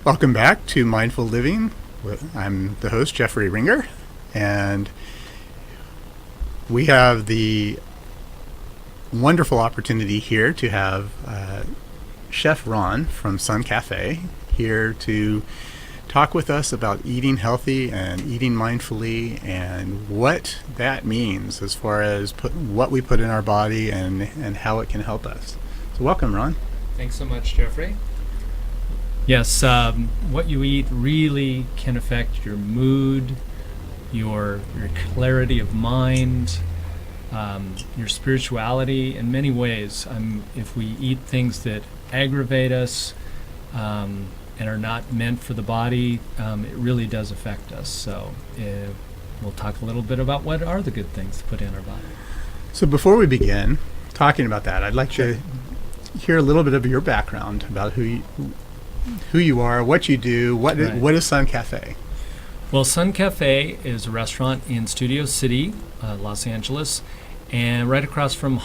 Welcome back to Mindful Living. I'm the host, Jeffrey Ringer, and we have the wonderful opportunity here to have Chef Ron from SunCafe here to talk with us about eating healthy and eating mindfully and what that means as far as what we put in our body and how it can help us. So welcome, Ron. Thanks so much, Jeffrey. Yes, what you eat really can affect your mood, your clarity of mind, your spirituality in many ways. If we eat things that aggravate us and are not meant for the body, it really does affect us. So we'll talk a little bit about what are the good things to put in our body. So before we begin talking about that, I'd like to hear a little bit of your background about who you are, what you do, what is SunCafe? Well, SunCafe is a restaurant in Studio City, Los Angeles, and right across from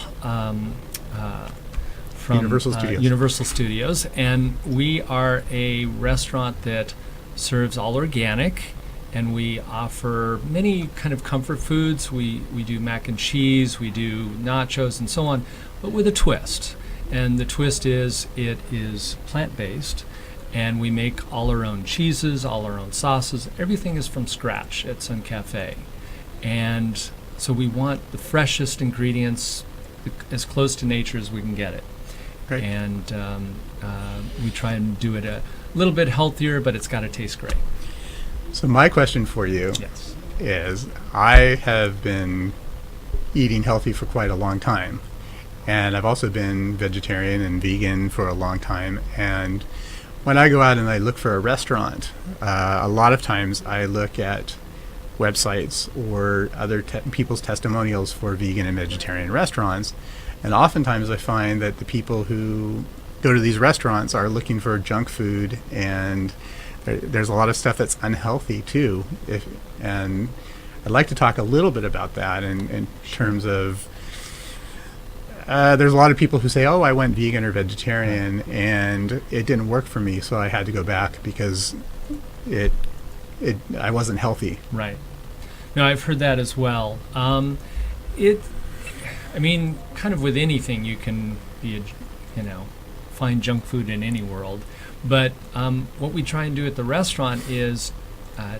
Universal Studios. And we are a restaurant that serves all organic, and we offer many kind of comfort foods. We do mac and cheese, we do nachos and so on, but with a twist. And the twist is it is plant-based. And we make all our own cheeses, all our own sauces. Everything is from scratch at SunCafe. And so we want the freshest ingredients, as close to nature as we can get it. Great. And we try and do it a little bit healthier, but it's got to taste great. So my question for you is, I have been eating healthy for quite a long time. And I've also been vegetarian and vegan for a long time. And when I go out and I look for a restaurant, a lot of times I look at websites or other people's testimonials for vegan and vegetarian restaurants, and oftentimes I find that the people who go to these restaurants are looking for junk food, and there's a lot of stuff that's unhealthy too. And I'd like to talk a little bit about that in terms of there's a lot of people who say, oh, I went vegan or vegetarian and it didn't work for me, so I had to go back because I wasn't healthy. Right. No, I've heard that as well. Kind of with anything you can find junk food in any world. But what we try and do at the restaurant is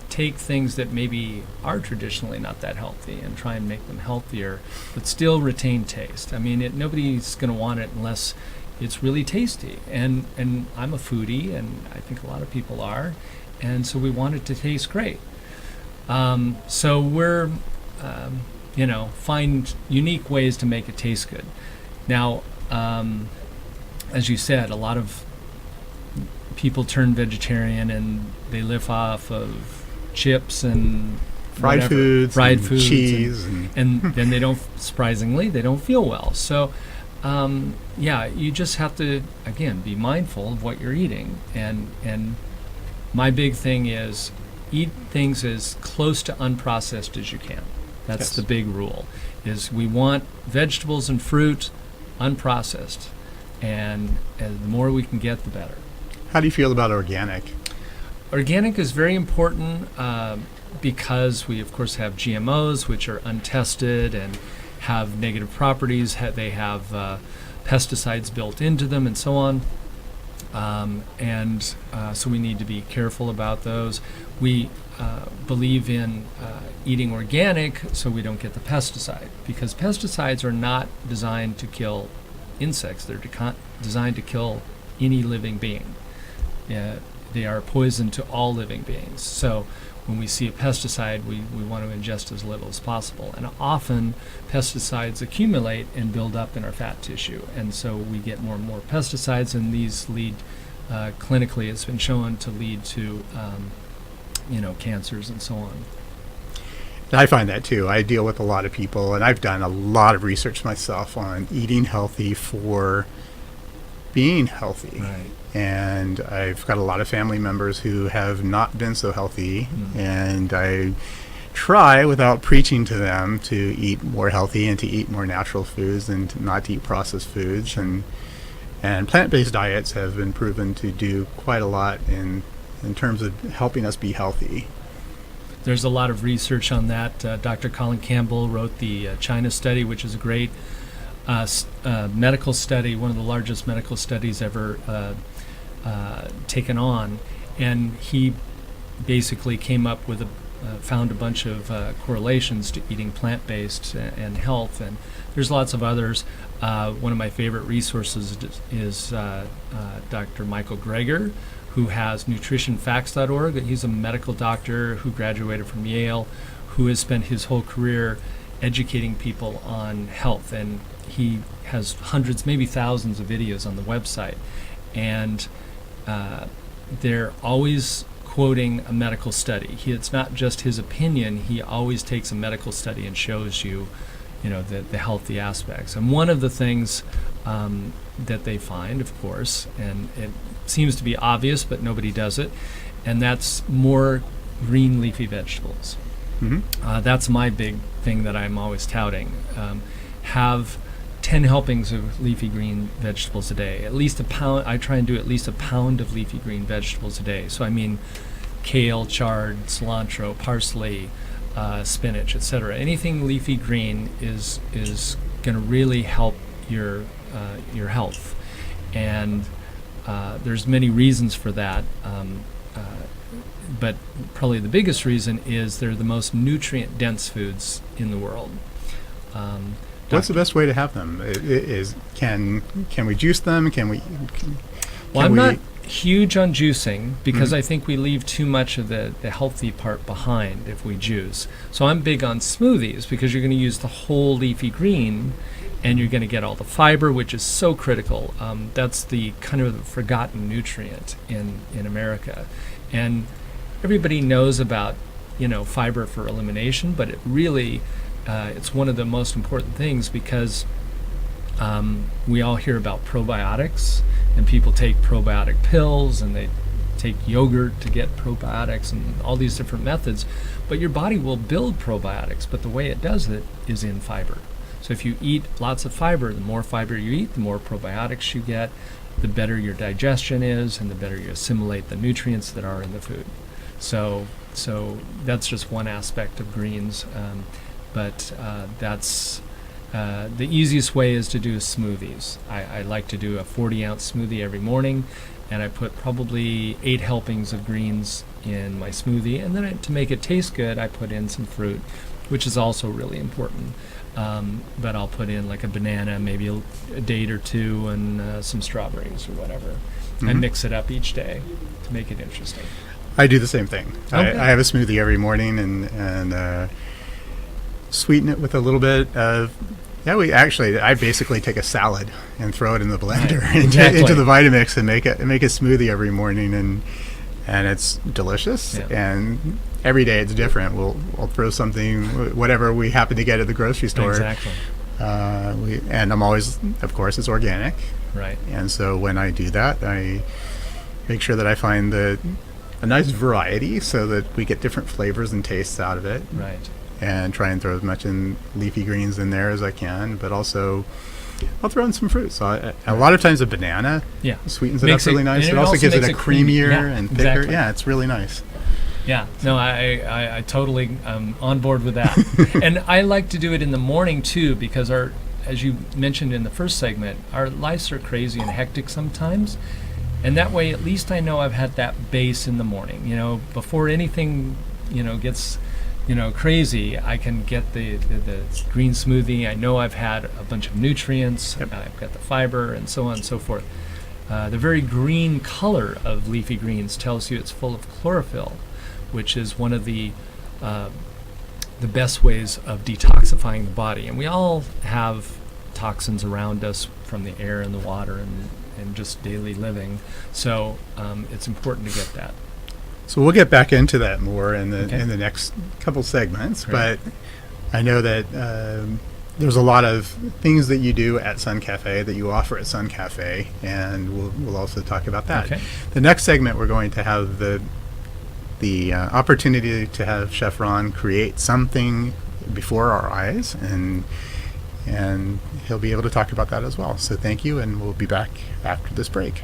take things that maybe are traditionally not that healthy and try and make them healthier, but still retain taste. Nobody's going to want it unless it's really tasty. And I'm a foodie, and I think a lot of people are, and so we want it to taste great. So we're, find unique ways to make it taste good. Now, as you said, a lot of people turn vegetarian and they live off of chips and fried foods, cheese, and then they don't feel well. So you just have to, again, be mindful of what you're eating. And my big thing is eat things as close to unprocessed as you can. That's the big rule, is we want vegetables and fruit unprocessed, and the more we can get, the better. How do you feel about organic? Organic is very important because we, of course, have GMOs, which are untested and have negative properties. They have pesticides built into them and so on. So we need to be careful about those. We believe in eating organic so we don't get the pesticide, because pesticides are not designed to kill insects. They're designed to kill any living being. They are poison to all living beings. So when we see a pesticide, we want to ingest as little as possible. And often pesticides accumulate and build up in our fat tissue. And so we get more and more pesticides, and these lead, clinically, it's been shown to lead to, cancers and so on. I find that too. I deal with a lot of people, and I've done a lot of research myself on eating healthy for being healthy. Right. And I've got a lot of family members who have not been so healthy, and I try, without preaching to them, to eat more healthy and to eat more natural foods and to not to eat processed foods. And plant-based diets have been proven to do quite a lot in in terms of helping us be healthy? There's a lot of research on that. Dr. Colin Campbell wrote the China study, which is a great medical study, one of the largest medical studies ever taken on. And he basically came up with found a bunch of correlations to eating plant-based and health. And there's lots of others. One of my favorite resources is Dr. Michael Greger, who has nutritionfacts.org. He's a medical doctor who graduated from Yale, who has spent his whole career educating people on health. And he has hundreds, maybe thousands of videos on the website. And they're always quoting a medical study. It's not just his opinion. He always takes a medical study and shows you, the healthy aspects. And one of the things that they find, of course, and it seems to be obvious, but nobody does it, and that's more green leafy vegetables. Mm-hmm. That's my big thing that I'm always touting. Have 10 helpings of leafy green vegetables a day. At least a pound. I try and do at least a pound of leafy green vegetables a day. So I mean kale, chard, cilantro, parsley, spinach, etc. Anything leafy green is going to really help your health. And there's many reasons for that, but probably the biggest reason is they're the most nutrient-dense foods in the world. What's the best way to have them? Can we juice them? I'm not huge on juicing because I think we leave too much of the healthy part behind if we juice. So I'm big on smoothies because you're going to use the whole leafy green, and you're going to get all the fiber, which is so critical. That's the kind of the forgotten nutrient in America. And everybody knows about, fiber for elimination, but it really, it's one of the most important things because we all hear about probiotics, and people take probiotic pills, and they take yogurt to get probiotics and all these different methods. But your body will build probiotics, but the way it does it is in fiber. So if you eat lots of fiber, the more fiber you eat, the more probiotics you get, the better your digestion is, and the better you assimilate the nutrients that are in the food. So that's just one aspect of greens, but that's the easiest way is to do smoothies. I like to do a 40-ounce smoothie every morning, and I put probably 8 helpings of greens in my smoothie, and then to make it taste good, I put in some fruit, which is also really important. But I'll put in like a banana, maybe a date or two, and some strawberries or whatever, and mix it up each day to make it interesting. I do the same thing. Okay. I have a smoothie every morning and sweeten it with a little bit of. I basically take a salad and throw it in the blender into the Vitamix and make a smoothie every morning, and it's delicious. Yeah. And every day it's different. We'll throw something, whatever we happen to get at the grocery store. Exactly. And I'm always, of course, it's organic. Right. And so when I do that, I make sure that I find a nice variety so that we get different flavors and tastes out of it. Right. And try and throw as much in leafy greens in there as I can, but also I'll throw in some fruit. So a lot of times a banana sweetens it up really nice. It also gives it a creamier and thicker. Exactly. Yeah, it's really nice. Yeah, no, I totally am on board with that. And I like to do it in the morning too, because as you mentioned in the first segment, our lives are crazy and hectic sometimes. And that way, at least I know I've had that base in the morning. Before anything, gets crazy, I can get the green smoothie. I know I've had a bunch of nutrients. Yep. I've got the fiber and so on and so forth. The very green color of leafy greens tells you it's full of chlorophyll, which is one of the best ways of detoxifying the body. And we all have toxins around us from the air and the water and just daily living. So it's important to get that. So we'll get back into that more in the next couple segments. Right. But I know that there's a lot of things that you do at SunCafe that you offer at SunCafe, and we'll also talk about that. Okay. The next segment, we're going to have the opportunity to have Chef Ron create something before our eyes, and he'll be able to talk about that as well. So thank you, and we'll be back after this break.